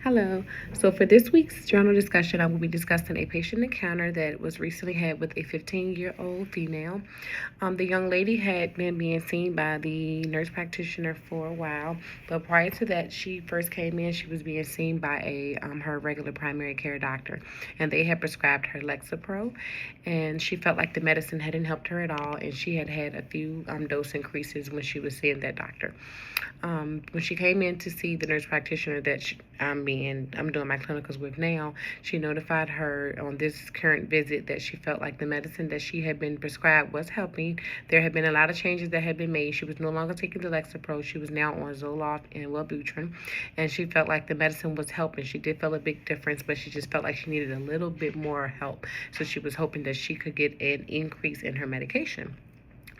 Hello. So for this week's journal discussion, I will be discussing a patient encounter that was recently had with a 15-year-old female. The young lady had been being seen by the nurse practitioner for a while, but prior to that, she first came in. She was being seen by her regular primary care doctor, and they had prescribed her Lexapro, and she felt like the medicine hadn't helped her at all, and she had had a few dose increases when she was seeing that doctor. When she came in to see the nurse practitioner that I'm doing my clinicals with now, she notified her on this current visit that she felt like the medicine that she had been prescribed was helping. There had been a lot of changes that had been made. She was no longer taking the Lexapro. She was now on Zoloft and Wellbutrin, and she felt like the medicine was helping. She did feel a big difference, but she just felt like she needed a little bit more help. So she was hoping that she could get an increase in her medication.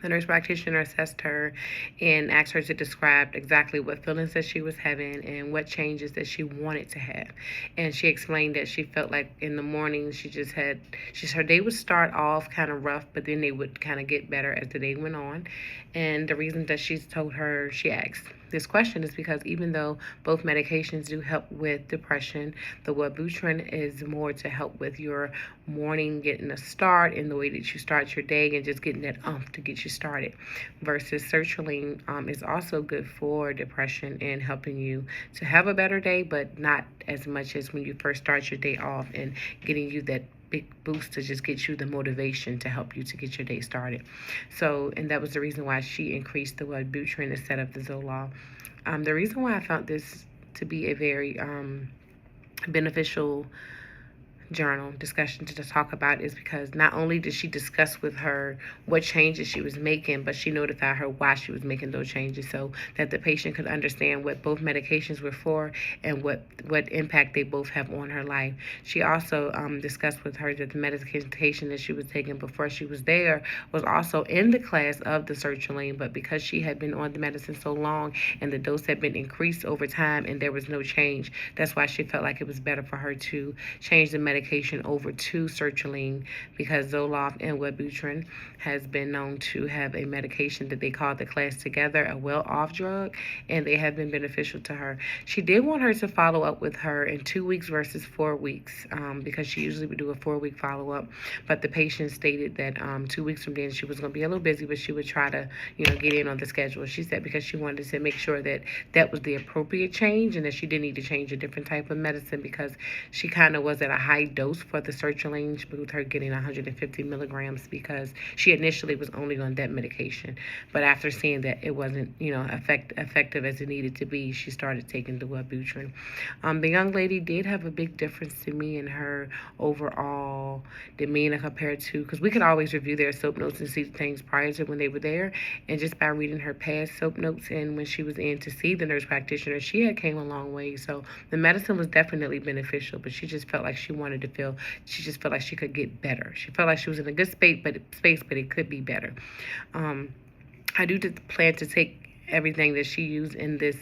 The nurse practitioner assessed her and asked her to describe exactly what feelings that she was having and what changes that she wanted to have. And she explained that she felt like in the morning her day would start off kind of rough, but then they would kind of get better as the day went on. And the reason that she asked this question is because even though both medications do help with depression, the Wellbutrin is more to help with your morning getting a start in the way that you start your day and just getting that to get you started, versus sertraline is also good for depression and helping you to have a better day, but not as much as when you first start your day off and getting you that big boost to just get you the motivation to help you to get your day started. So, and that was the reason why she increased the Wellbutrin instead of the Zoloft. The reason why I found this to be a very beneficial journal discussion to talk about is because not only did she discuss with her what changes she was making, but she notified her why she was making those changes so that the patient could understand what both medications were for and what impact they both have on her life. She also discussed with her that the medication that she was taking before she was there was also in the class of the sertraline, but because she had been on the medicine so long and the dose had been increased over time and there was no change, that's why she felt like it was better for her to change the medication over to sertraline, because Zoloft and Wellbutrin has been known to have a medication that they call the class together a well-off drug, and they have been beneficial to her. She did want her to follow up with her in 2 weeks versus 4 weeks, because she usually would do a 4-week follow-up, but the patient stated that 2 weeks from then she was going to be a little busy, but she would try to get in on the schedule. She said because she wanted to make sure that that was the appropriate change and that she didn't need to change a different type of medicine because she kind of was at a high dose for the sertraline, with her getting 150 milligrams, because she initially was only on that medication, but after seeing that it wasn't effective as it needed to be, she started taking the Wellbutrin. The young lady did have a big difference to me in her overall demeanor compared to, because we could always review their soap notes and see things prior to when they were there, and just by reading her past soap notes and when she was in to see the nurse practitioner, she had came a long way. So the medicine was definitely beneficial, but she just felt like she just felt like she could get better. She felt like she was in a good space, but it could be better. I do plan to take everything that she used in this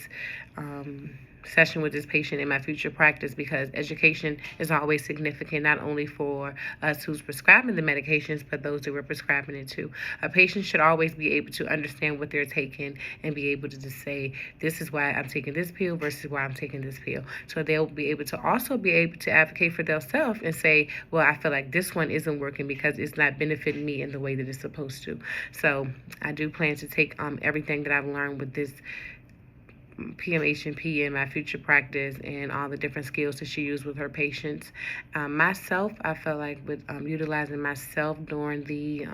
session with this patient in my future practice, because education is always significant, not only for us who's prescribing the medications, but those who we're prescribing it to. A patient should always be able to understand what they're taking and be able to just say, this is why I'm taking this pill versus why I'm taking this pill. So they'll be able to also be able to advocate for themselves and say, well, I feel like this one isn't working because it's not benefiting me in the way that it's supposed to. So I do plan to take everything that I've learned with this PMH&P in my future practice and all the different skills that she used with her patients. Myself, I felt like with utilizing myself during the,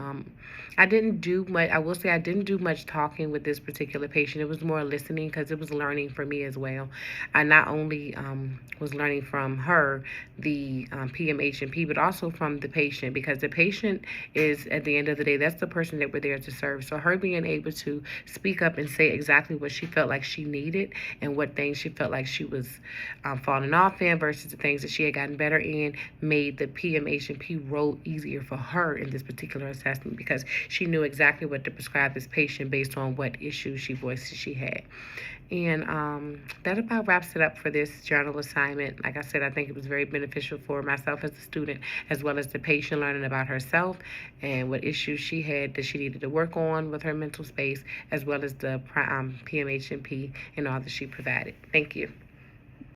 I didn't do much, I will say I didn't do much talking with this particular patient. It was more listening because it was learning for me as well. I not only was learning from her, the PMH&P, but also from the patient, because the patient is, at the end of the day, that's the person that we're there to serve. So her being able to speak up and say exactly what she felt like she needed and what things she felt like she was falling off in versus the things that she had gotten better in made the PMH&P role easier for her in this particular assessment, because she knew exactly what to prescribe this patient based on what issues she voiced she had. And that about wraps it up for this journal assignment. Like I said, I think it was very beneficial for myself as a student, as well as the patient learning about herself and what issues she had that she needed to work on with her mental space, as well as the PMH&P and all that she provided. Thank you.